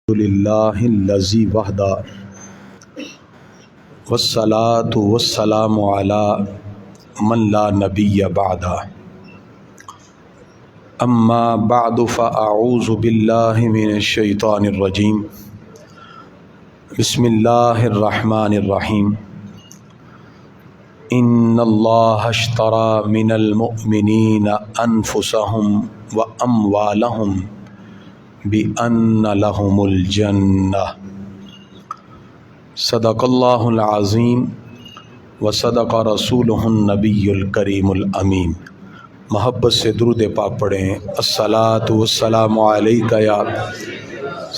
للہ الذی وحدہ والصلاة والسلام علی من لا نبی بعدہ اما بعد فاعوذ باللہ من الشیطان الرجیم بسم اللہ الرحمن الرحیم ان اللہ اشتری من المؤمنین انفسهم واموالهم بِأَنَّ لَهُمُ الْجَنَّةَ صدق اللہ العظیم وصدق رسولہ النبی الکریم الامین۔ محبت سے درود پاک پڑھیں۔ الصلاۃ والسلام علیک یا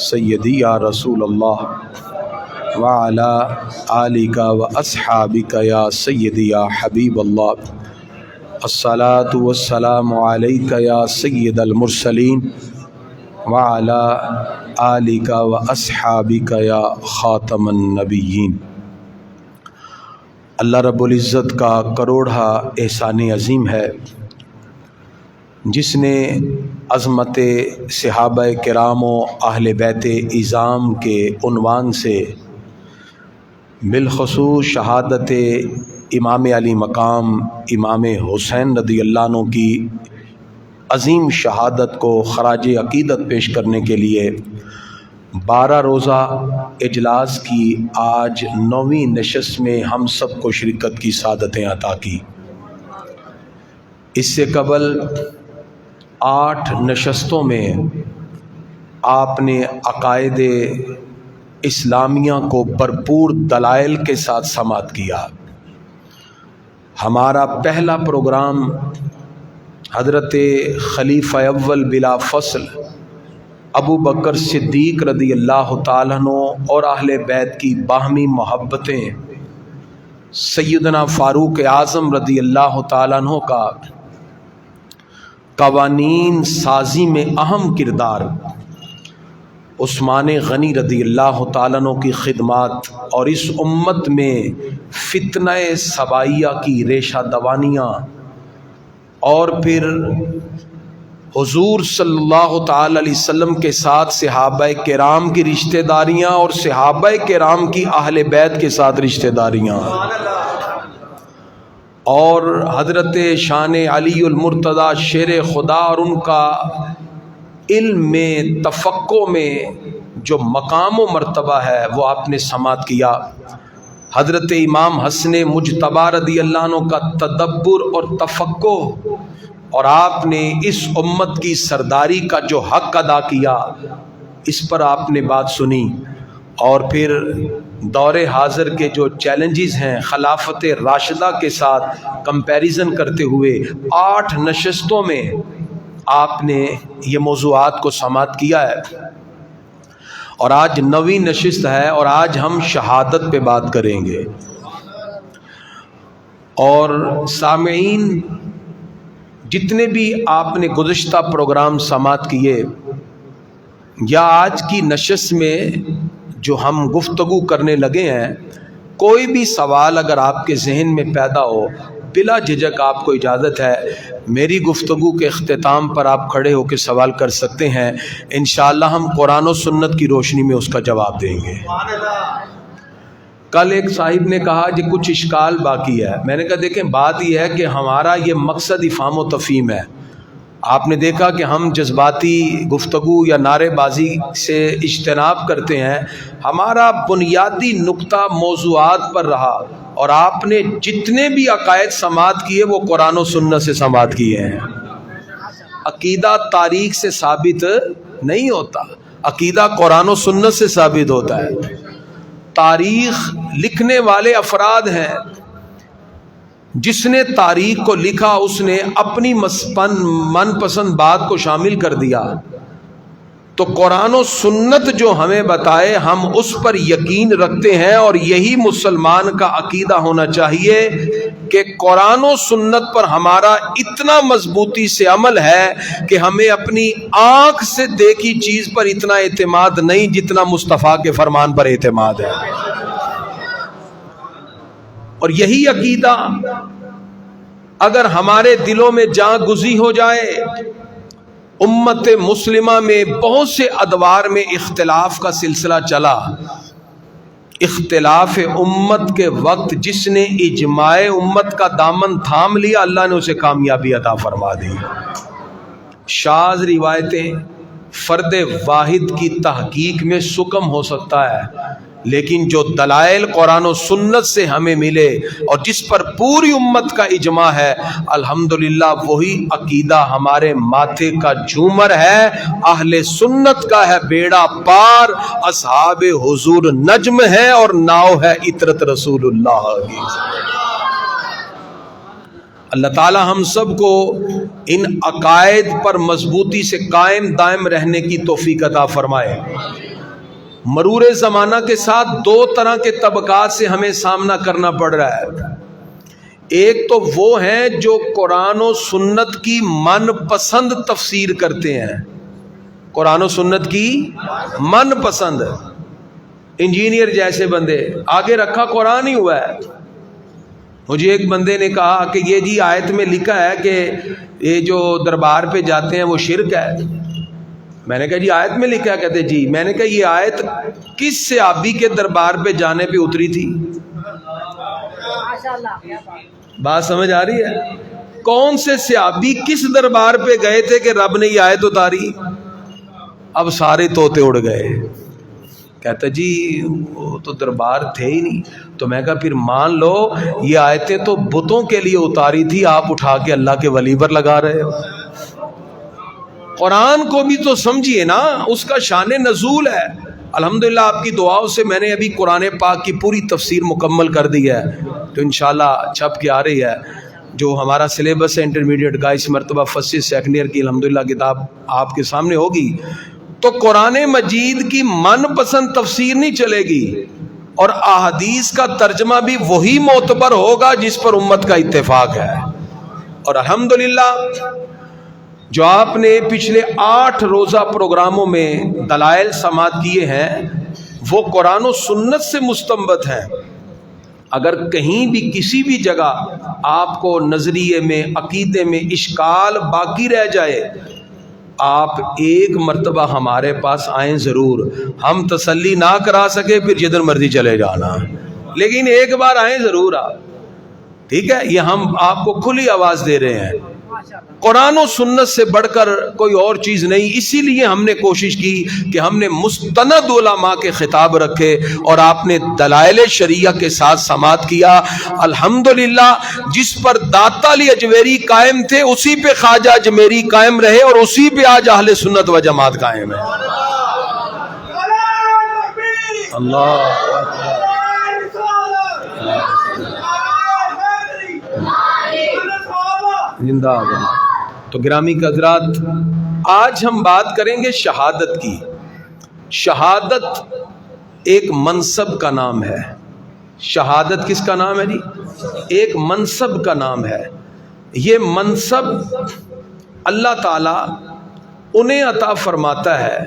سیدی یا رسول اللہ وعلی آلک واصحابک یا سیدی یا حبیب اللہ۔ الصلاۃ والسلام علیک یا سید المرسلین وعلی آلک واصحابک یا خاتم النبیین۔ اللہ رب العزت کا کروڑا احسان عظیم ہے جس نے عظمت صحابہ کرام و اہل بیت اعظام کے عنوان سے بالخصوص شہادت امام علی مقام امام حسین رضی اللہ عنہ کی عظیم شہادت کو خراج عقیدت پیش کرنے کے لیے 12 روزہ اجلاس کی آج 9ویں نشست میں ہم سب کو شرکت کی سعادتیں عطا کی۔ اس سے قبل 8 نشستوں میں آپ نے عقائد اسلامیہ کو بھرپور دلائل کے ساتھ سماعت کیا۔ ہمارا پہلا پروگرام حضرت خلیفہ اول بلا فصل ابو بکر صدیق رضی اللہ تعالیٰ عنہ اور اہل بیت کی باہمی محبتیں، سیدنا فاروق اعظم رضی اللہ تعالیٰ عنہ کا قوانین سازی میں اہم کردار، عثمان غنی رضی اللہ تعالیٰ عنہ کی خدمات اور اس امت میں فتنہ سبائیہ کی ریشہ دوانیاں، اور پھر حضور صلی اللہ تعالی علیہ وسلم کے ساتھ صحابہ کرام کی رشتہ داریاں اور صحابہ کرام کی اہل بیت کے ساتھ رشتہ داریاں، اور حضرت شان علی المرتضی شیر خدا اور ان کا علم میں تفقہ میں جو مقام و مرتبہ ہے وہ آپ نے سماعت کیا۔ حضرت امام حسن مجتبی رضی اللہ عنہ کا تدبر اور تفقہ، اور آپ نے اس امت کی سرداری کا جو حق ادا کیا اس پر آپ نے بات سنی، اور پھر دور حاضر کے جو چیلنجز ہیں خلافت راشدہ کے ساتھ کمپیریزن کرتے ہوئے 8 نشستوں میں آپ نے یہ موضوعات کو سماعت کیا ہے، اور آج 9ویں نشست ہے اور آج ہم شہادت پہ بات کریں گے۔ اور سامعین، جتنے بھی آپ نے گزشتہ پروگرام سماعت کیے یا آج کی نشست میں جو ہم گفتگو کرنے لگے ہیں، کوئی بھی سوال اگر آپ کے ذہن میں پیدا ہو بلا جھجک آپ کو اجازت ہے، میری گفتگو کے اختتام پر آپ کھڑے ہو کے سوال کر سکتے ہیں، انشاءاللہ ہم قرآن و سنت کی روشنی میں اس کا جواب دیں گے۔ کل ایک صاحب نے کہا کہ کچھ اشکال باقی ہے، میں نے کہا دیکھیں بات یہ ہے کہ ہمارا یہ مقصد افہام و تفہیم ہے۔ آپ نے دیکھا کہ ہم جذباتی گفتگو یا نعرے بازی سے اجتناب کرتے ہیں، ہمارا بنیادی نقطہ موضوعات پر رہا، اور آپ نے جتنے بھی عقائد سماعت کیے وہ قرآن و سنت سے سماعت کیے ہیں۔ عقیدہ تاریخ سے ثابت نہیں ہوتا، عقیدہ قرآن و سنت سے ثابت ہوتا ہے۔ تاریخ لکھنے والے افراد ہیں، جس نے تاریخ کو لکھا اس نے اپنی من پسند بات کو شامل کر دیا، تو قرآن و سنت جو ہمیں بتائے ہم اس پر یقین رکھتے ہیں، اور یہی مسلمان کا عقیدہ ہونا چاہیے کہ قرآن و سنت پر ہمارا اتنا مضبوطی سے عمل ہے کہ ہمیں اپنی آنکھ سے دیکھی چیز پر اتنا اعتماد نہیں جتنا مصطفیٰ کے فرمان پر اعتماد ہے۔ اور یہی عقیدہ اگر ہمارے دلوں میں جاں گزی ہو جائے امت مسلمہ میں بہت سے ادوار میں اختلاف کا سلسلہ چلا. اختلاف امت کے وقت جس نے اجماع امت کا دامن تھام لیا اللہ نے اسے کامیابی عطا فرما دی. شاذ روایتیں فرد واحد کی تحقیق میں سکم ہو سکتا ہے، لیکن جو دلائل قرآن و سنت سے ہمیں ملے اور جس پر پوری امت کا اجماع ہے، الحمدللہ وہی عقیدہ ہمارے ماتھے کا جھومر ہے، اہل سنت کا ہے بیڑا پار، اصحاب حضور نجم ہے اور ناؤ ہے عطرت رسول اللہ کی. اللہ تعالی ہم سب کو ان عقائد پر مضبوطی سے قائم دائم رہنے کی توفیق عطا فرمائے. مرور زمانہ کے ساتھ دو طرح کے طبقات سے ہمیں سامنا کرنا پڑ رہا ہے. ایک تو وہ ہیں جو قرآن و سنت کی من پسند تفسیر کرتے ہیں، قرآن و سنت کی من پسند. انجینئر جیسے بندے، آگے رکھا قرآن ہی ہوا ہے. مجھے ایک بندے نے کہا کہ یہ جی آیت میں لکھا ہے کہ یہ جو دربار پہ جاتے ہیں وہ شرک ہے. میں نے کہا جی آیت میں لکھا ہے؟ کہتے جی. میں نے کہا یہ آیت کس صحابی کے دربار پہ جانے پہ اتری تھی؟ بات سمجھ آ رہی ہے؟ کون سے صحابی کس دربار پہ گئے تھے کہ رب نے یہ آیت اتاری؟ اب سارے طوطے اڑ گئے. کہتا جی وہ تو دربار تھے ہی نہیں. تو میں کہا پھر مان لو یہ آیتیں تو بتوں کے لیے اتاری تھی، آپ اٹھا کے اللہ کے ولی پر لگا رہے ہو. قرآن کو بھی تو سمجھیے نا، اس کا شان نزول ہے. الحمدللہ آپ کی دعاؤں سے میں نے ابھی قرآن پاک کی پوری تفسیر مکمل کر دی ہے، تو انشاءاللہ چھپ کے آ رہی ہے. جو ہمارا سلیبس ہے انٹرمیڈیٹ کا، اس مرتبہ فرسٹ سے سیکنڈ ایئر کی الحمدللہ کتاب آپ کے سامنے ہوگی. تو قرآن مجید کی من پسند تفسیر نہیں چلے گی، اور احادیث کا ترجمہ بھی وہی معتبر ہوگا جس پر امت کا اتفاق ہے. اور الحمدللہ جو آپ نے پچھلے 8 روزہ پروگراموں میں دلائل سماعت کیے ہیں وہ قرآن و سنت سے مستنبط ہیں. اگر کہیں بھی کسی بھی جگہ آپ کو نظریے میں، عقیدے میں اشکال باقی رہ جائے، آپ ایک مرتبہ ہمارے پاس آئیں ضرور. ہم تسلی نہ کرا سکے پھر جدھر مرضی چلے جانا، لیکن ایک بار آئیں ضرور آپ. ٹھیک ہے؟ یہ ہم آپ کو کھلی آواز دے رہے ہیں. قرآن و سنت سے بڑھ کر کوئی اور چیز نہیں. اسی لیے ہم نے کوشش کی کہ ہم نے مستند علماء کے خطاب رکھے اور آپ نے دلائل شریعہ کے ساتھ سماعت کیا. الحمدللہ جس پر داتا علی اجویری قائم تھے اسی پہ خواجہ اجمیری قائم رہے، اور اسی پہ آج اہل سنت و جماعت قائم ہے. اللہ زندہ آباد. تو گرامی کے حضرات، آج ہم بات کریں گے شہادت کی. شہادت ایک منصب کا نام ہے. شہادت کس کا نام ہے جی؟ ایک منصب کا نام ہے. یہ منصب اللہ تعالی انہیں عطا فرماتا ہے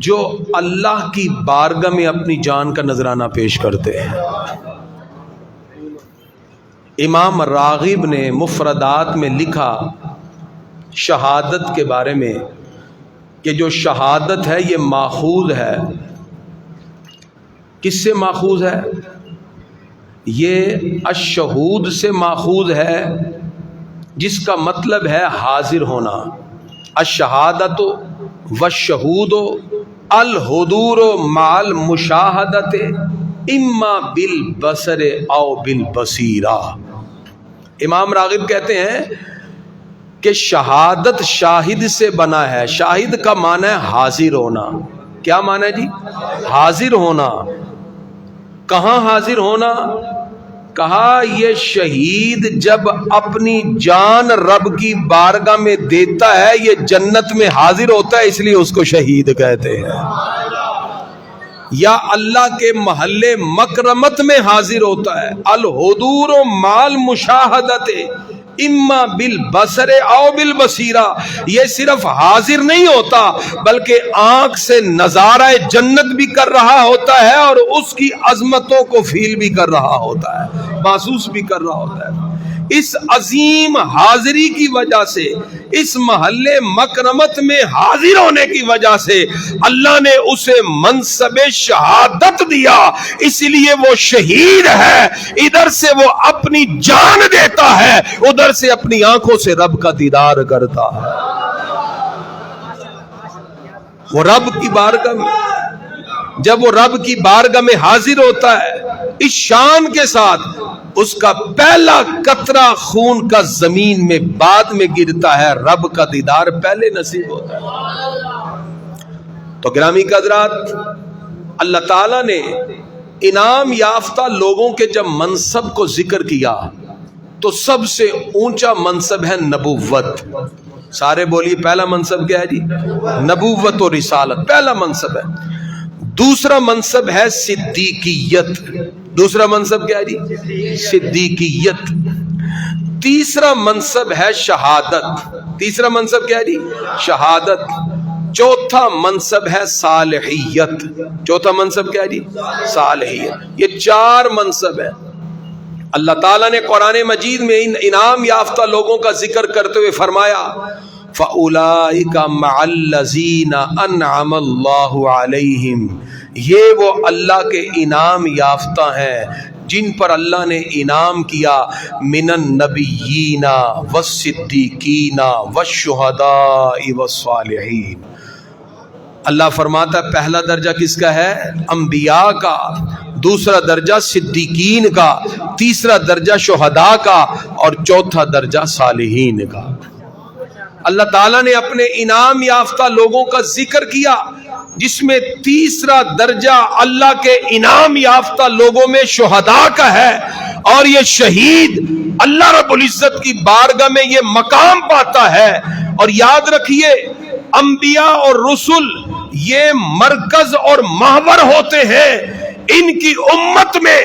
جو اللہ کی بارگاہ میں اپنی جان کا نذرانہ پیش کرتے ہیں. امام راغب نے مفردات میں لکھا شہادت کے بارے میں کہ جو شہادت ہے یہ ماخوذ ہے. کس سے ماخوذ ہے؟ یہ الشہود سے ماخوذ ہے، جس کا مطلب ہے حاضر ہونا. الشہادت والشہود الحضور مع المشاہدت اما بالبصر او بالبصیرہ. امام راغب کہتے ہیں کہ شہادت شاہد سے بنا ہے. شاہد کا معنی ہے حاضر ہونا. کیا معنی ہے جی؟ حاضر ہونا. کہاں حاضر ہونا؟ کہا یہ شہید جب اپنی جان رب کی بارگاہ میں دیتا ہے یہ جنت میں حاضر ہوتا ہے، اس لیے اس کو شہید کہتے ہیں. یا اللہ کے محلے مکرمت میں حاضر ہوتا ہے. الحضور مال مشاہدت اما بالبصر او بالبصیرہ. یہ صرف حاضر نہیں ہوتا بلکہ آنکھ سے نظارہ جنت بھی کر رہا ہوتا ہے اور اس کی عظمتوں کو فیل بھی کر رہا ہوتا ہے، محسوس بھی کر رہا ہوتا ہے. اس عظیم حاضری کی وجہ سے، اس محل مکرمت میں حاضر ہونے کی وجہ سے اللہ نے اسے منصب شہادت دیا، اس لیے وہ شہید ہے۔ ادھر سے وہ اپنی جان دیتا ہے، ادھر سے اپنی آنکھوں سے رب کا دیدار کرتا ہے۔ وہ رب کی بارگاہ میں، جب وہ رب کی بارگاہ میں حاضر ہوتا ہے اس شان کے ساتھ، اس کا پہلا قطرہ خون کا زمین میں بعد میں گرتا ہے، رب کا دیدار پہلے نصیب ہوتا ہے۔ تو گرامی قدرات، اللہ تعالیٰ نے انعام یافتہ لوگوں کے جب منصب کو ذکر کیا تو سب سے اونچا منصب ہے نبوت۔ سارے بولیے پہلا منصب کیا ہے جی؟ نبوت و رسالت پہلا منصب ہے۔ دوسرا منصب ہے صدیقیت۔ دوسرا منصب کیا ہے جی؟ صدیقیت۔ تیسرا منصب ہے شہادت۔ تیسرا منصب کیا ہے جی؟ شہادت۔ چوتھا منصب ہے صالحیت۔ چوتھا منصب کیا ہے جی؟ صالحیت۔ یہ چار منصب ہیں۔ اللہ تعالیٰ نے قرآن مجید میں ان انعام یافتہ لوگوں کا ذکر کرتے ہوئے فرمایا فَأُولَئِكَ مَعَ الَّذِينَ أَنْعَمَ اللَّهُ عَلَيْهِمْ، یہ وہ اللہ کے انعام یافتہ ہیں جن پر اللہ نے انعام کیا، من النبیین والصدیقین والشہداء والصالحین۔ اللہ فرماتا ہے پہلا درجہ کس کا ہے؟ انبیاء کا، دوسرا درجہ صدیقین کا، تیسرا درجہ شہداء کا، اور چوتھا درجہ صالحین کا۔ اللہ تعالیٰ نے اپنے انعام یافتہ لوگوں کا ذکر کیا جس میں تیسرا درجہ اللہ کے انعام یافتہ لوگوں میں شہداء کا ہے، اور یہ شہید اللہ رب العزت کی بارگاہ میں یہ مقام پاتا ہے۔ اور یاد رکھیے انبیاء اور رسل یہ مرکز اور محور ہوتے ہیں، ان کی امت میں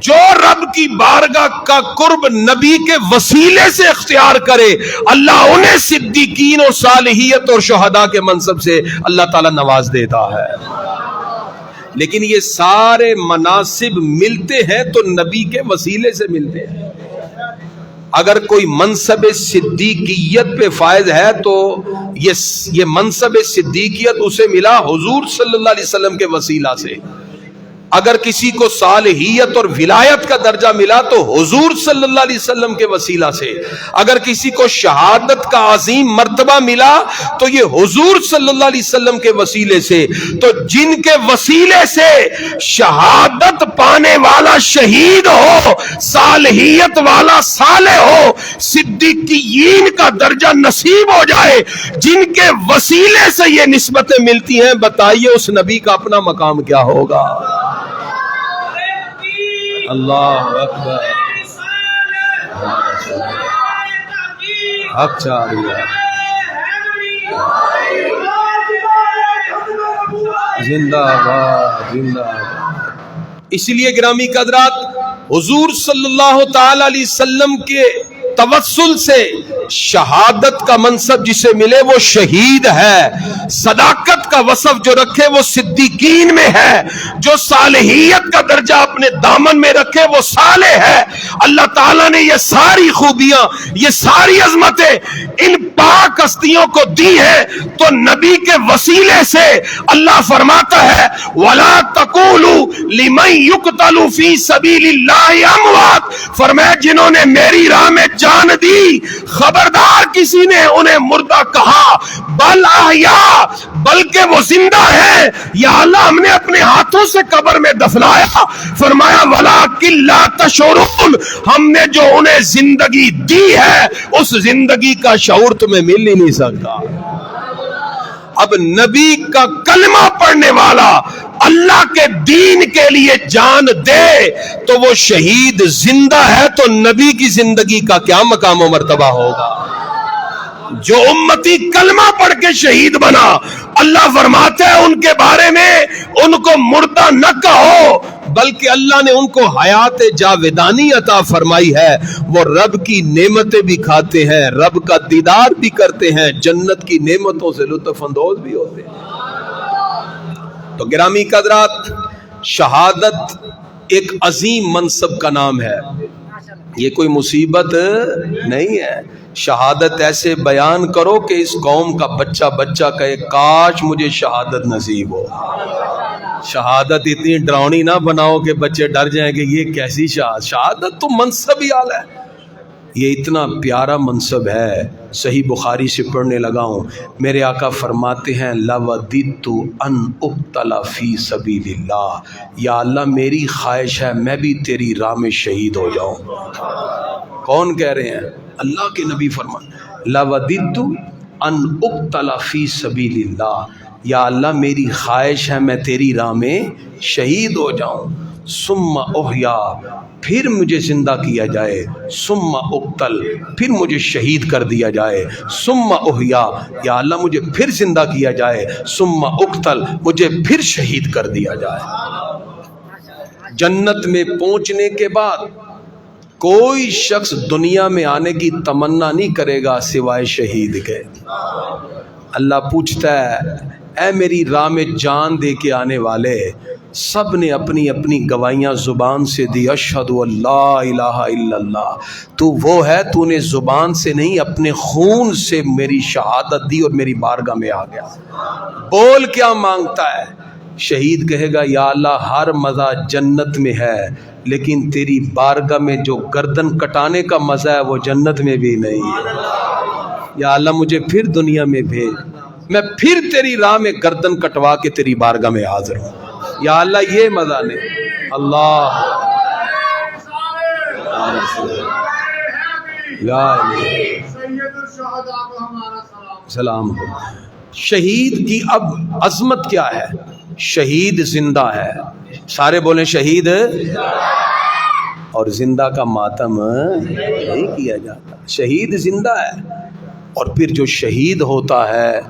جو رب کی بارگاہ کا قرب نبی کے وسیلے سے اختیار کرے، اللہ انہیں صدیقین اور صالحیت اور شہداء کے منصب سے اللہ تعالیٰ نواز دیتا ہے۔ لیکن یہ سارے مناصب ملتے ہیں تو نبی کے وسیلے سے ملتے ہیں۔ اگر کوئی منصب صدیقیت پہ فائز ہے تو یہ منصب صدیقیت اسے ملا حضور صلی اللہ علیہ وسلم کے وسیلہ سے۔ اگر کسی کو صالحیت اور ولایت کا درجہ ملا تو حضور صلی اللہ علیہ وسلم کے وسیلہ سے۔ اگر کسی کو شہادت کا عظیم مرتبہ ملا تو یہ حضور صلی اللہ علیہ وسلم کے وسیلے سے۔ تو جن کے وسیلے سے شہادت پانے والا شہید ہو، صالحیت والا صالح ہو، صدیقین کا درجہ نصیب ہو جائے، جن کے وسیلے سے یہ نسبتیں ملتی ہیں، بتائیے اس نبی کا اپنا مقام کیا ہوگا؟ اللہ اکبر، حق چاہیے، زندہ باد زندہ باد۔ اس لیے گرامی قدرات، حضور صلی اللہ تعالی علیہ وسلم کے توسل سے شہادت کا منصب جسے ملے وہ شہید ہے، صداقت کا وصف جو رکھے وہ صدیقین میں ہے، جو صالحیت کا درجہ اپنے دامن میں رکھے وہ صالح ہے۔ اللہ تعالیٰ نے یہ ساری خوبیاں، یہ ساری عظمتیں ان پاک ہستیوں کو دی ہے، تو نبی کے وسیلے سے اللہ فرماتا ہے وَلَا تَقُولُوا لِمَنْ يُقْتَلُ فِي سَبِيلِ اللَّهِ أَمْوَاتٌ، فرمایا جنہوں نے میری راہ میں جان دی، خبردار کسی نے انہیں مردہ کہا، بل احیا، بلکہ وہ زندہ ہے، یا اللہ ہم نے اپنے ہاتھوں سے قبر میں دفنایا۔ فرمایا وَلَٰكِن لَّا تَشْعُرُونَ، ہم نے جو انہیں زندگی دی ہے اس زندگی کا شعور تمہیں مل ہی نہیں سکتا۔ اب نبی کا کلمہ پڑھنے والا اللہ کے دین کے لیے جان دے تو وہ شہید زندہ ہے، تو نبی کی زندگی کا کیا مقام و مرتبہ ہوگا؟ جو امتی کلمہ پڑھ کے شہید بنا، اللہ فرماتے ہیں ان کے بارے میں ان کو مردہ نہ کہو، بلکہ اللہ نے ان کو حیات جاودانی عطا فرمائی ہے، وہ رب کی نعمتیں بھی کھاتے ہیں، رب کا دیدار بھی کرتے ہیں، جنت کی نعمتوں سے لطف اندوز بھی ہوتے ہیں۔ تو گرامی قدرات، شہادت ایک عظیم منصب کا نام ہے، یہ کوئی مصیبت نہیں ہے. شہادت ایسے بیان کرو کہ اس قوم کا بچہ بچہ کہے کاش مجھے شہادت نصیب ہو. شہادت اتنی ڈراؤنی نہ بناؤ کہ بچے ڈر جائیں کہ یہ کیسی شہادت تو منصب ہی اعلیٰ ہے. یہ اتنا پیارا منصب ہے. صحیح بخاری سے پڑھنے لگا ہوں, میرے آقا فرماتے ہیں لَوَدِدْتُ أَنْ أُقْتَلَ فِي سَبِيلِ اللَّهِ, یا اللہ میری خواہش ہے میں بھی تیری راہ میں شہید ہو جاؤں. کون کہہ رہے ہیں؟ اللہ کے نبی فرمان لَوَدِدْتُ أَنْ أُقْتَلَ فِي سَبِيلِ اللَّهِ, یا اللہ میری خواہش ہے میں تیری راہ میں شہید ہو جاؤں. ثم احیا, پھر مجھے زندہ کیا جائے. ثم اقتل, پھر مجھے شہید کر دیا جائے. ثم احیا, یا اللہ مجھے پھر زندہ کیا جائے. ثم اقتل, مجھے پھر شہید کر دیا جائے. جنت میں پہنچنے کے بعد کوئی شخص دنیا میں آنے کی تمنا نہیں کرے گا سوائے شہید کے. اللہ پوچھتا ہے اے میری راہ میں جان دے کے آنے والے, سب نے اپنی اپنی گواہیاں زبان سے دی, اشہد اللہ الہ الا اللہ. تو وہ ہے تو نے زبان سے نہیں اپنے خون سے میری شہادت دی اور میری بارگاہ میں آ گیا. بول کیا مانگتا ہے؟ شہید کہے گا یا اللہ ہر مزہ جنت میں ہے لیکن تیری بارگاہ میں جو گردن کٹانے کا مزہ ہے وہ جنت میں بھی نہیں ہے. یا اللہ مجھے پھر دنیا میں بھیج, میں پھر تیری راہ میں گردن کٹوا کے تیری بارگاہ میں حاضر ہوں. یا اللہ یہ مزہ نہیں. اللہ سلام ہو. شہید کی اب عظمت کیا ہے؟ شہید زندہ ہے. سارے بولیں شہید, اور زندہ کا ماتم نہیں کیا جاتا. شہید زندہ ہے. اور پھر جو شہید ہوتا ہے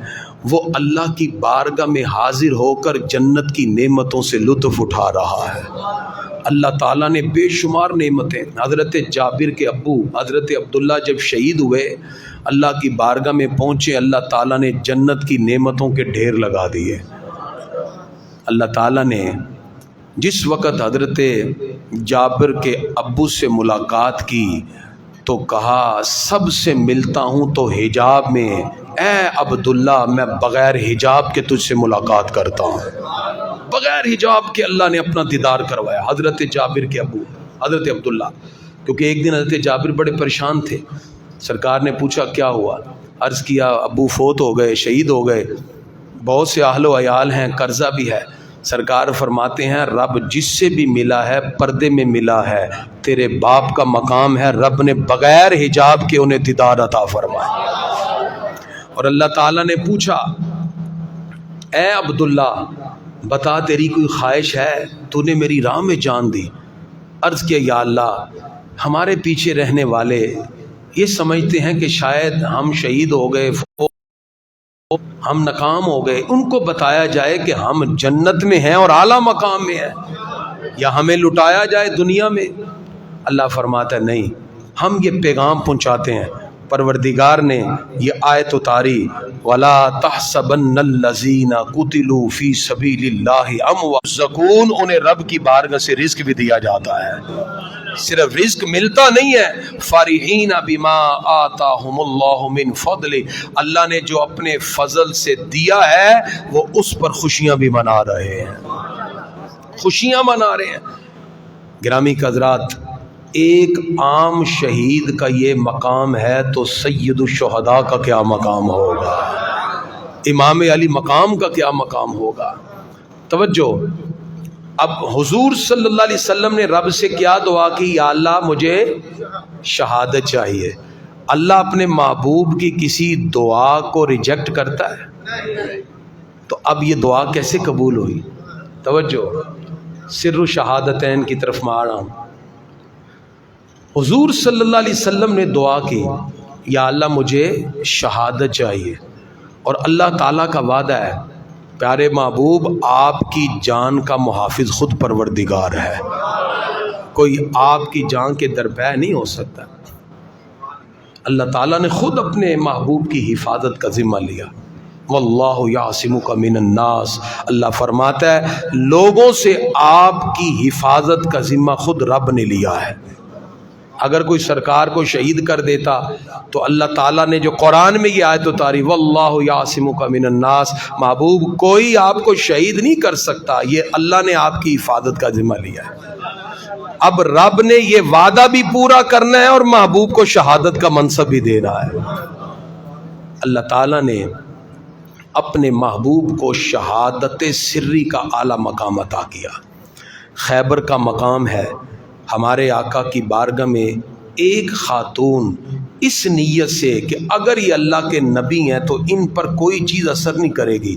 وہ اللہ کی بارگاہ میں حاضر ہو کر جنت کی نعمتوں سے لطف اٹھا رہا ہے. اللہ تعالیٰ نے بے شمار نعمتیں, حضرت جابر کے ابو حضرت عبداللہ جب شہید ہوئے اللہ کی بارگاہ میں پہنچے, اللہ تعالیٰ نے جنت کی نعمتوں کے ڈھیر لگا دیے. اللہ تعالیٰ نے جس وقت حضرت جابر کے ابو سے ملاقات کی تو کہا سب سے ملتا ہوں تو حجاب میں, اے عبداللہ میں بغیر حجاب کے تجھ سے ملاقات کرتا ہوں. بغیر حجاب کے اللہ نے اپنا دیدار کروایا. حضرت جابر کے ابو حضرت عبداللہ, کیونکہ ایک دن حضرت جابر بڑے پریشان تھے. سرکار نے پوچھا کیا ہوا؟ عرض کیا ابو فوت ہو گئے, شہید ہو گئے, بہت سے اہل و عیال ہیں, قرضہ بھی ہے. سرکار فرماتے ہیں رب جس سے بھی ملا ہے پردے میں ملا ہے, تیرے باپ کا مقام ہے, رب نے بغیر حجاب کے انہیں دیدار عطا فرمایا. اور اللہ تعالیٰ نے پوچھا اے عبداللہ بتا تیری کوئی خواہش ہے, تو نے میری راہ میں جان دی. عرض کیا یا اللہ ہمارے پیچھے رہنے والے یہ سمجھتے ہیں کہ شاید ہم شہید ہو گئے, ہم ناکام ہو گئے, ان کو بتایا جائے کہ ہم جنت میں ہیں اور اعلیٰ مقام میں ہیں, یا ہمیں لٹایا جائے دنیا میں. اللہ فرماتا ہے نہیں, ہم یہ پیغام پہنچاتے ہیں. پروردگار نے یہ آیت اتاری وَلَا تَحْسَبَنَّ الَّذِينَ قُتِلُوا فِي سَبِيلِ اللَّهِ أَمْوَاتٌ. انہیں رب کی بارگاہ سے رزق بھی دیا جاتا ہے. صرف رزق ملتا نہیں ہے, فارحین بما آتاہم اللہ من فضل, اللہ نے جو اپنے فضل سے دیا ہے وہ اس پر خوشیاں بھی منا رہے ہیں, خوشیاں منا رہے ہیں. گرامی حضرات, ایک عام شہید کا یہ مقام ہے تو سید الشہداء کا کیا مقام ہوگا, امام علی مقام کا کیا مقام ہوگا. توجہ. اب حضور صلی اللہ علیہ وسلم نے رب سے کیا دعا کی, یا اللہ مجھے شہادت چاہیے. اللہ اپنے محبوب کی کسی دعا کو ریجیکٹ کرتا ہے؟ تو اب یہ دعا کیسے قبول ہوئی؟ توجہ, سر الشہادتین کی طرف میں آ رہا ہوں. حضور صلی اللہ علیہ وسلم نے دعا کی یا اللہ مجھے شہادت چاہیے, اور اللہ تعالیٰ کا وعدہ ہے پیارے محبوب آپ کی جان کا محافظ خود پروردگار ہے, کوئی آپ کی جان کے درپے نہیں ہو سکتا. اللہ تعالیٰ نے خود اپنے محبوب کی حفاظت کا ذمہ لیا. واللہ یعصمک من الناس, اللہ فرماتا ہے لوگوں سے آپ کی حفاظت کا ذمہ خود رب نے لیا ہے. اگر کوئی سرکار کو شہید کر دیتا تو اللہ تعالیٰ نے جو قرآن میں یہ آیت اتاری واللہ یعصمک من الناس، محبوب کوئی آپ کو شہید نہیں کر سکتا، یہ اللہ نے آپ کی حفاظت کا ذمہ لیا ہے۔ اب رب نے یہ وعدہ بھی پورا کرنا ہے اور محبوب کو شہادت کا منصب بھی دینا ہے۔ اللہ تعالیٰ نے اپنے محبوب کو شہادت سری کا اعلیٰ مقام عطا کیا۔ خیبر کا مقام ہے، ہمارے آقا کی بارگاہ میں ایک خاتون اس نیت سے کہ اگر یہ اللہ کے نبی ہیں تو ان پر کوئی چیز اثر نہیں کرے گی،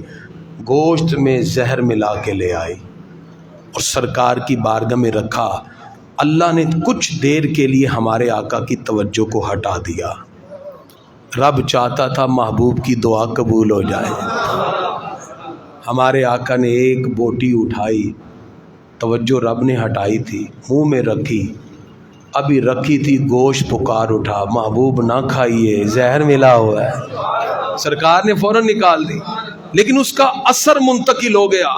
گوشت میں زہر ملا کے لے آئی اور سرکار کی بارگاہ میں رکھا۔ اللہ نے کچھ دیر کے لیے ہمارے آقا کی توجہ کو ہٹا دیا۔ رب چاہتا تھا محبوب کی دعا قبول ہو جائے۔ ہمارے آقا نے ایک بوٹی اٹھائی، توجہ رب نے ہٹائی تھی، منہ میں رکھی، ابھی رکھی تھی گوشت پکار اٹھا، محبوب نہ کھائیے زہر ملا ہوا ہے۔ سرکار نے فوراً نکال دی، لیکن اس کا اثر منتقل ہو گیا۔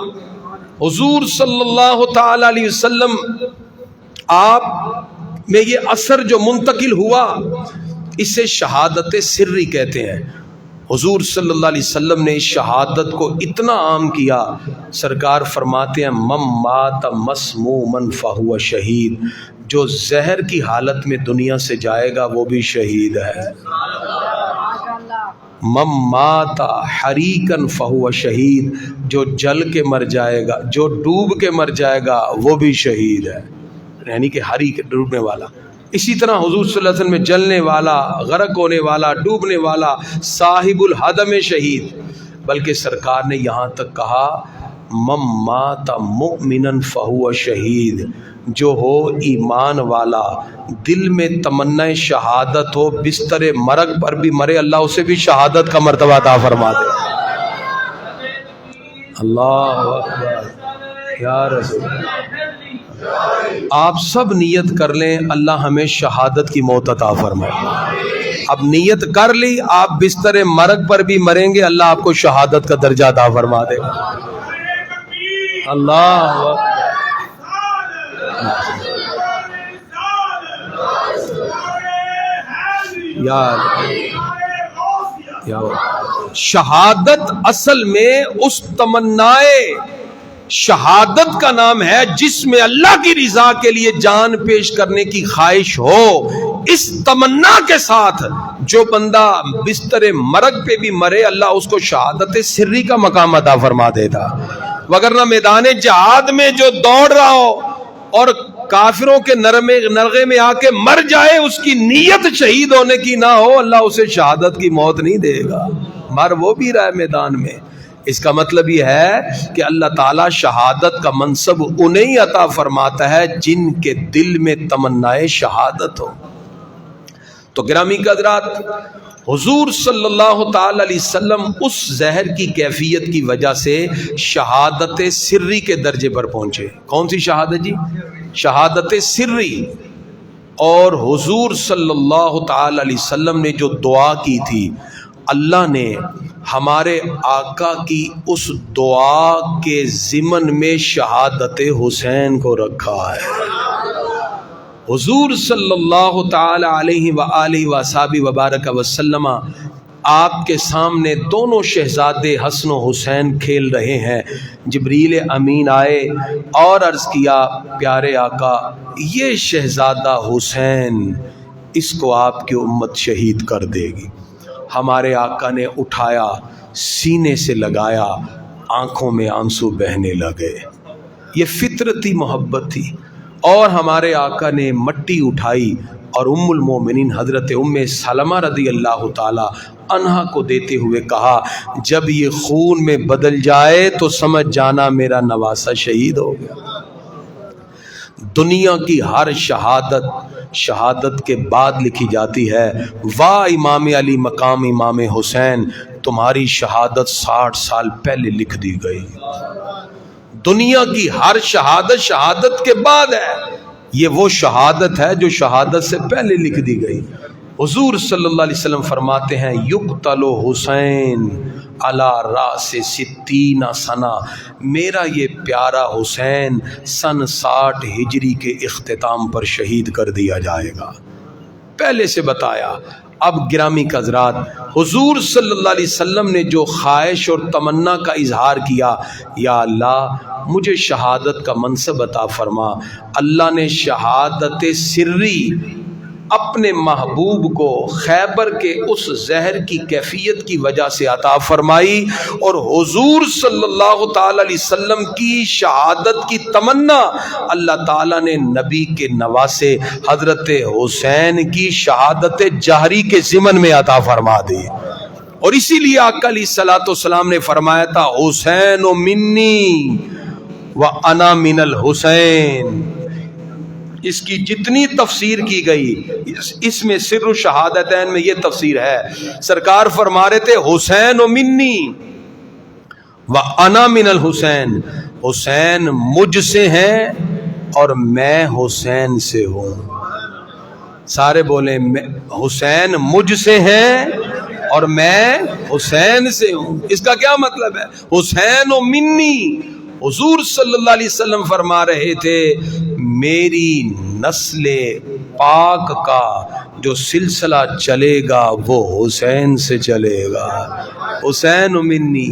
حضور صلی اللہ تعالی علیہ وسلم آپ میں یہ اثر جو منتقل ہوا اسے شہادت سری کہتے ہیں۔ حضور صلی اللہ علیہ وسلم نے اس شہادت کو اتنا عام کیا، سرکار فرماتے ہیں من مات مسموما فہو شہید، جو زہر کی حالت میں دنیا سے جائے گا وہ بھی شہید ہے۔ من مات حریقا فہو شہید، جو جل کے مر جائے گا، جو ڈوب کے مر جائے گا وہ بھی شہید ہے، یعنی کہ حریق ڈوبنے والا۔ اسی طرح حضور صلی اللہ علیہ وسلم میں جلنے والا، غرق ہونے والا، ڈوبنے والا، صاحب الحدم شہید، بلکہ سرکار نے یہاں تک کہا من مات مؤمنا فہو شہید، جو ہو ایمان والا، دل میں تمنا شہادت ہو، بستر مرگ پر بھی مرے، اللہ اسے بھی شہادت کا مرتبہ عطا فرما دے۔ اللہ اکبر یا رسول اللہ۔ آپ سب نیت کر لیں اللہ ہمیں شہادت کی موت عطا فرمائے۔ اب نیت کر لی، آپ بستر مرگ پر بھی مریں گے، اللہ آپ کو شہادت کا درجہ عطا فرما دے گا۔ اللہ یا شہادت اصل میں اس تمنائے شہادت کا نام ہے جس میں اللہ کی رضا کے لیے جان پیش کرنے کی خواہش ہو۔ اس تمنا کے ساتھ جو بندہ بستر مرگ پہ بھی مرے، اللہ اس کو شہادت سری کا مقام عطا فرما دیتا۔ وگرنہ میدان جہاد میں جو دوڑ رہا ہو اور کافروں کے نرغے میں آ کے مر جائے، اس کی نیت شہید ہونے کی نہ ہو، اللہ اسے شہادت کی موت نہیں دے گا، مر وہ بھی رہا ہے میدان میں۔ اس کا مطلب یہ ہے کہ اللہ تعالیٰ شہادت کا منصب انہیں عطا فرماتا ہے جن کے دل میں تمنائے شہادت ہو۔ تو گرامی حضرات، حضور صلی اللہ تعالی علیہ وسلم اس زہر کی کیفیت کی وجہ سے شہادت سری کے درجے پر پہنچے۔ کون سی شہادت جی؟ شہادت سری۔ اور حضور صلی اللہ تعالی علیہ وسلم نے جو دعا کی تھی، اللہ نے ہمارے آقا کی اس دعا کے ضمن میں شہادت حسین کو رکھا ہے۔ حضور صلی اللہ تعالی علیہ وآلہ وصحبہ وبارک وسلم آپ کے سامنے دونوں شہزادے حسن و حسین کھیل رہے ہیں۔ جبریل امین آئے اور عرض کیا پیارے آقا، یہ شہزادہ حسین، اس کو آپ کی امت شہید کر دے گی۔ ہمارے آقا نے اٹھایا، سینے سے لگایا، آنکھوں میں آنسو بہنے لگے۔ یہ فطرتی محبت تھی۔ اور ہمارے آقا نے مٹی اٹھائی اور ام المومنین حضرت ام سلمہ رضی اللہ تعالی عنہا کو دیتے ہوئے کہا، جب یہ خون میں بدل جائے تو سمجھ جانا میرا نواسہ شہید ہو گیا۔ دنیا کی ہر شہادت کے بعد لکھی جاتی ہے، واہ امام علی مقام امام حسین، تمہاری شہادت 60 سال پہلے لکھ دی گئی۔ دنیا کی ہر شہادت کے بعد ہے، یہ وہ شہادت ہے جو شہادت سے پہلے لکھ دی گئی۔ حضور صلی اللہ علیہ وسلم فرماتے ہیں یقتل حسین علی راس 60 سنہ، میرا یہ پیارا حسین سن 60 ہجری کے اختتام پر شہید کر دیا جائے گا۔ پہلے سے بتایا۔ اب گرامی حضرات، حضور صلی اللہ علیہ وسلم نے جو خواہش اور تمنا کا اظہار کیا، یا اللہ مجھے شہادت کا منصب عطا فرما، اللہ نے شہادت سری اپنے محبوب کو خیبر کے اس زہر کی کیفیت کی وجہ سے عطا فرمائی، اور حضور صلی اللہ تعالی علیہ وسلم کی شہادت کی تمنا اللہ تعالیٰ نے نبی کے نواسے حضرت حسین کی شہادت جہری کے ضمن میں عطا فرما دی۔ اور اسی لیے آقا علیہ الصلوۃ والسلام نے فرمایا تھا حسین منی وانا من الحسین۔ اس کی جتنی تفسیر کی گئی اس میں سر الشہادتین میں یہ تفسیر ہے۔ سرکار فرما رہے تھے حسین منی وانا من الحسین، حسین مجھ سے ہیں اور میں حسین سے ہوں۔ سارے بولیں حسین مجھ سے ہیں اور میں حسین سے ہوں۔ اس کا کیا مطلب ہے؟ حسین و منی، حضور صلی اللہ علیہ وسلم فرما رہے تھے میری نسل پاک کا جو سلسلہ چلے گا وہ حسین سے چلے گا۔ حسین و منی،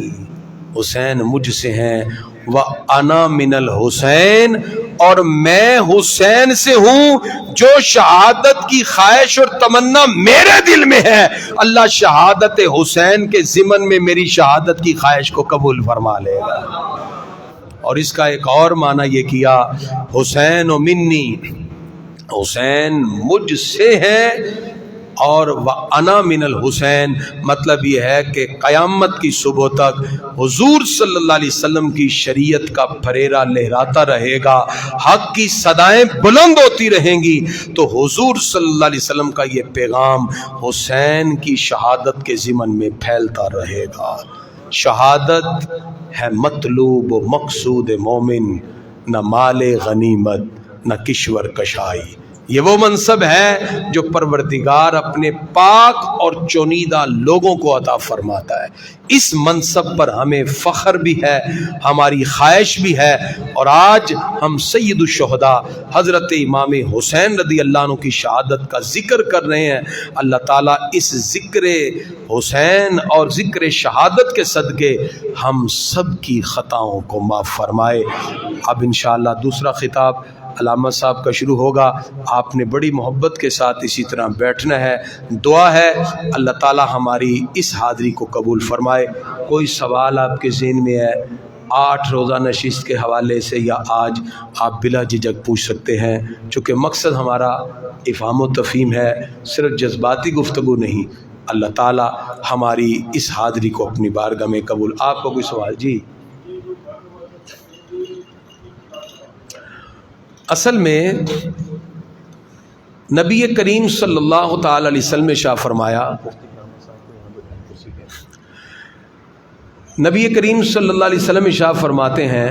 حسین مجھ سے ہیں، وَأَنَا مِنَ الْحُسَيْنِ، اور میں حسین سے ہوں۔ جو شہادت کی خواہش اور تمنا میرے دل میں ہے، اللہ شہادت حسین کے ضمن میں میری شہادت کی خواہش کو قبول فرما لے گا۔ اور اس کا ایک اور معنی یہ کیا حسین و منی، حسین مجھ سے ہے اور وَأَنَا مِنَ الْحُسَيْنِ، مطلب یہ ہے کہ قیامت کی صبح تک حضور صلی اللہ علیہ وسلم کی شریعت کا پھریرا لہراتا رہے گا، حق کی صدائیں بلند ہوتی رہیں گی، تو حضور صلی اللہ علیہ وسلم کا یہ پیغام حسین کی شہادت کے ضمن میں پھیلتا رہے گا۔ شہادت ہے مطلوب و مقصود مومن، نہ مال غنیمت نہ کشور کشائی۔ یہ وہ منصب ہے جو پروردگار اپنے پاک اور چنیدہ لوگوں کو عطا فرماتا ہے۔ اس منصب پر ہمیں فخر بھی ہے، ہماری خواہش بھی ہے، اور آج ہم سید الشہداء حضرت امام حسین رضی اللہ عنہ کی شہادت کا ذکر کر رہے ہیں۔ اللہ تعالیٰ اس ذکر حسین اور ذکر شہادت کے صدقے ہم سب کی خطاؤں کو معاف فرمائے۔ اب انشاءاللہ دوسرا خطاب علامہ صاحب کا شروع ہوگا۔ آپ نے بڑی محبت کے ساتھ اسی طرح بیٹھنا ہے۔ دعا ہے اللہ تعالیٰ ہماری اس حاضری کو قبول فرمائے۔ کوئی سوال آپ کے ذہن میں ہے 8 روزہ نشست کے حوالے سے یا آج، آپ بلا جھجک پوچھ سکتے ہیں، چونکہ مقصد ہمارا افہام و تفہیم ہے، صرف جذباتی گفتگو نہیں۔ اللہ تعالیٰ ہماری اس حاضری کو اپنی بارگاہ میں قبول۔ آپ کو کوئی سوال؟ جی، اصل میں نبی کریم صلی اللہ تعالی علیہ وسلم نے شاہ فرمایا، نبی کریم صلی اللہ علیہ وسلم شاہ فرماتے ہیں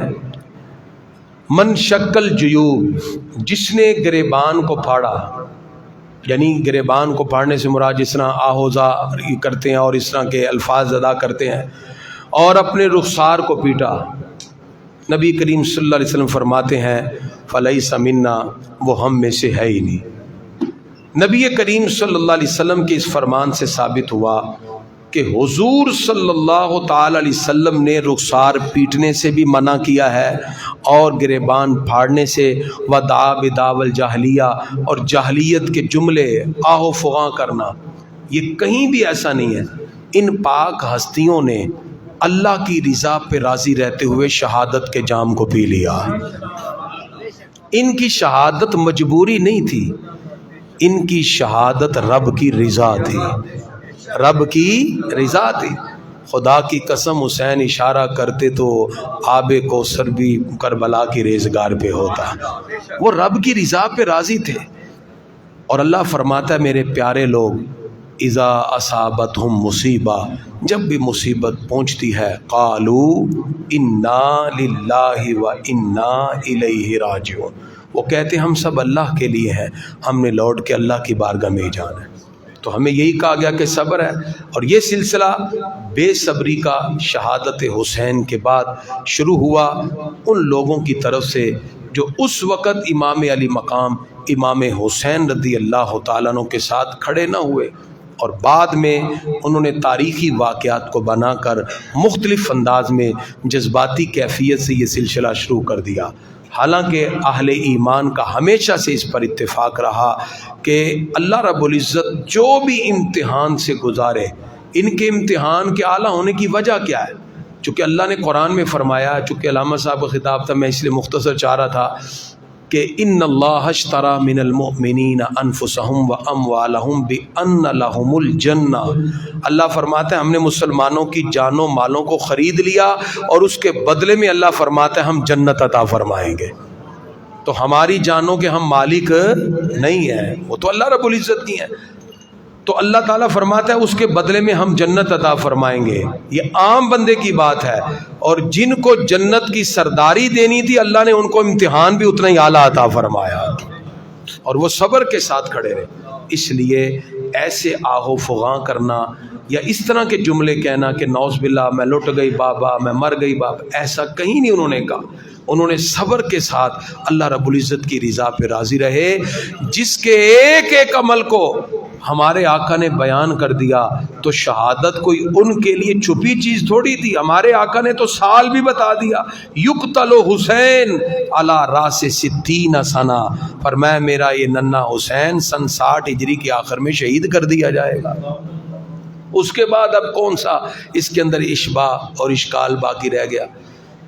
من شکل جیوب، جس نے گریبان کو پھاڑا، یعنی گریبان کو پھاڑنے سے مراد جس طرح آہوزہ کرتے ہیں اور اس طرح کے الفاظ ادا کرتے ہیں، اور اپنے رخسار کو پیٹا، نبی کریم صلی اللہ علیہ وسلم فرماتے ہیں فلیس منا، وہ ہم میں سے ہے ہی نہیں۔ نبی کریم صلی اللہ علیہ وسلم کے اس فرمان سے ثابت ہوا کہ حضور صلی اللہ تعالی علیہ وسلم نے رخسار پیٹنے سے بھی منع کیا ہے، اور گریبان پھاڑنے سے، ودعا بدعوى الجاہلیہ، اور جاہلیت کے جملے آہ و فغاں کرنا، یہ کہیں بھی ایسا نہیں ہے۔ ان پاک ہستیوں نے اللہ کی رضا پہ راضی رہتے ہوئے شہادت کے جام کو پی لیا۔ ان کی شہادت مجبوری نہیں تھی، ان کی شہادت رب کی رضا تھی، رب کی رضا تھی۔ خدا کی قسم حسین اشارہ کرتے تو آب کوثر بھی کربلا کی ریزگار پہ ہوتا۔ وہ رب کی رضا پہ راضی تھے، اور اللہ فرماتا ہے میرے پیارے لوگ اذا اصابتہم مصیبہ، جب بھی مصیبت پہنچتی ہے قالوا انا للہ و انا الیہ راجعون، وہ کہتے ہیں ہم سب اللہ کے لیے ہیں، ہم نے لوٹ کے اللہ کی بارگاہ میں جانا ہے۔ تو ہمیں یہی کہا گیا کہ صبر ہے، اور یہ سلسلہ بے صبری کا شہادت حسین کے بعد شروع ہوا ان لوگوں کی طرف سے جو اس وقت امام علی مقام امام حسین رضی اللہ تعالیٰ عنہ کے ساتھ کھڑے نہ ہوئے، اور بعد میں انہوں نے تاریخی واقعات کو بنا کر مختلف انداز میں جذباتی کیفیت سے یہ سلسلہ شروع کر دیا۔ حالانکہ اہل ایمان کا ہمیشہ سے اس پر اتفاق رہا کہ اللہ رب العزت جو بھی امتحان سے گزارے، ان کے امتحان کے اعلیٰ ہونے کی وجہ کیا ہے؟ چونکہ اللہ نے قرآن میں فرمایا، چونکہ علامہ صاحب کا خطاب تھا، میں اس لیے مختصر چاہ رہا تھا کہ ان اللہ اشتری من المؤمنین انفسهم واموالهم بان لهم الجنہ، اللہ فرماتا ہے ہم نے مسلمانوں کی جانوں مالوں کو خرید لیا، اور اس کے بدلے میں اللہ فرماتا ہے ہم جنت عطا فرمائیں گے۔ تو ہماری جانوں کے ہم مالک نہیں ہیں، وہ تو اللہ رب العزت کی ہیں، تو اللہ تعالیٰ فرماتا ہے اس کے بدلے میں ہم جنت عطا فرمائیں گے۔ یہ عام بندے کی بات ہے، اور جن کو جنت کی سرداری دینی تھی اللہ نے ان کو امتحان بھی اتنا ہی اعلیٰ عطا فرمایا، اور وہ صبر کے ساتھ کھڑے رہے۔ اس لیے ایسے آہو فغاں کرنا یا اس طرح کے جملے کہنا کہ نعوذ باللہ میں لٹ گئی بابا، میں مر گئی بابا، ایسا کہیں نہیں انہوں نے کہا۔ انہوں نے صبر کے ساتھ اللہ رب العزت کی رضا پہ راضی رہے، جس کے ایک ایک عمل کو ہمارے آقا نے بیان کر دیا۔ تو شہادت کوئی ان کے لیے چھپی چیز تھوڑی تھی، ہمارے آقا نے تو سال بھی بتا دیا۔ یقتل حسین علی راس 60 سنہ، فرمایا میرا یہ ننھا حسین سن 60 ہجری کے آخر میں شہید کر دیا جائے گا۔ اس کے بعد اب کون سا اس کے اندر اشباہ اور اشکال باقی رہ گیا؟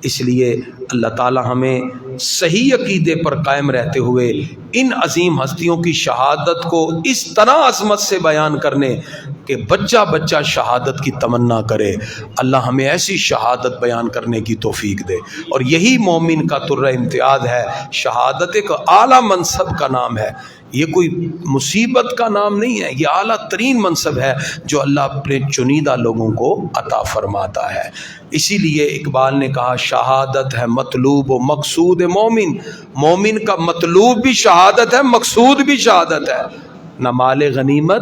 اس لیے اللہ تعالی ہمیں صحیح عقیدے پر قائم رہتے ہوئے ان عظیم ہستیوں کی شہادت کو اس طرح عظمت سے بیان کرنے کہ بچہ بچہ شہادت کی تمنا کرے۔ اللہ ہمیں ایسی شہادت بیان کرنے کی توفیق دے، اور یہی مومن کا طرہ امتیاز ہے۔ شہادت ایک اعلیٰ منصب کا نام ہے، یہ کوئی مصیبت کا نام نہیں ہے، یہ اعلیٰ ترین منصب ہے جو اللہ اپنے چنیدہ لوگوں کو عطا فرماتا ہے۔ اسی لیے اقبال نے کہا شہادت ہے مطلوب و مقصود مومن، مومن کا مطلوب بھی شہادت ہے، مقصود بھی شہادت ہے، نہ مال غنیمت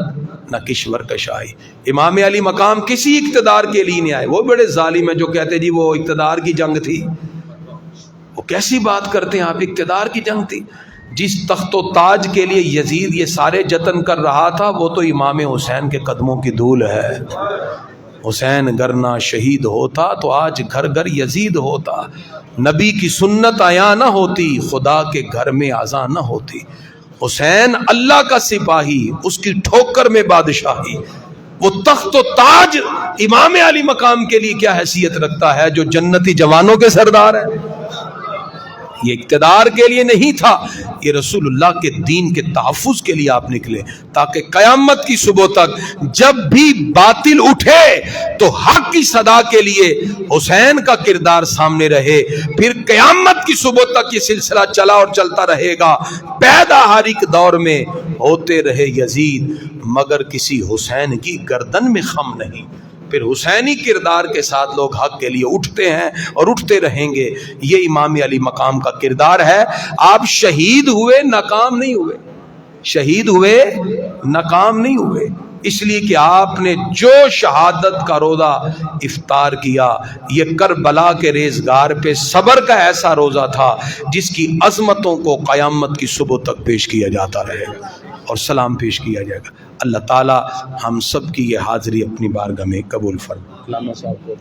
نہ کشور کشائی۔ امام علی مقام کسی اقتدار کے لیے نہیں آئے۔ وہ بڑے ظالم ہیں جو کہتے جی وہ اقتدار کی جنگ تھی، وہ کیسی بات کرتے ہیں آپ، اقتدار کی جنگ تھی؟ جس تخت و تاج کے لیے یزید یہ سارے جتن کر رہا تھا وہ تو امام حسین کے قدموں کی دھول ہے۔ حسین گر نہ شہید ہوتا تو آج گھر گھر یزید ہوتا، نبی کی سنت آیا نہ ہوتی خدا کے گھر میں آذان نہ ہوتی۔ حسین اللہ کا سپاہی، اس کی ٹھوکر میں بادشاہی، وہ تخت و تاج امام علی مقام کے لیے کیا حیثیت رکھتا ہے جو جنتی جوانوں کے سردار ہے۔ یہ اقتدار کے لیے نہیں تھا، یہ رسول اللہ کے دین کے تحفظ کے لیے آپ نکلے، تاکہ قیامت کی صبح تک جب بھی باطل اٹھے تو حق کی صدا کے لیے حسین کا کردار سامنے رہے۔ پھر قیامت کی صبح تک یہ سلسلہ چلا اور چلتا رہے گا۔ پیدا ہر ایک دور میں ہوتے رہے یزید، مگر کسی حسین کی گردن میں خم نہیں۔ پھر حسینی کردار کے ساتھ لوگ حق کے لیے اٹھتے ہیں اور اٹھتے رہیں گے۔ یہ امام علی مقام کا کردار ہے۔ آپ شہید ہوئے ناکام نہیں ہوئے، شہید ہوئے ناکام نہیں ہوئے، اس لیے کہ آپ نے جو شہادت کا روزہ افطار کیا یہ کربلا کے ریزگار پہ صبر کا ایسا روزہ تھا جس کی عظمتوں کو قیامت کی صبح تک پیش کیا جاتا رہے گا اور سلام پیش کیا جائے گا۔ اللہ تعالی ہم سب کی یہ حاضری اپنی بارگاہ میں قبول فرمائے۔ علامہ صاحب کو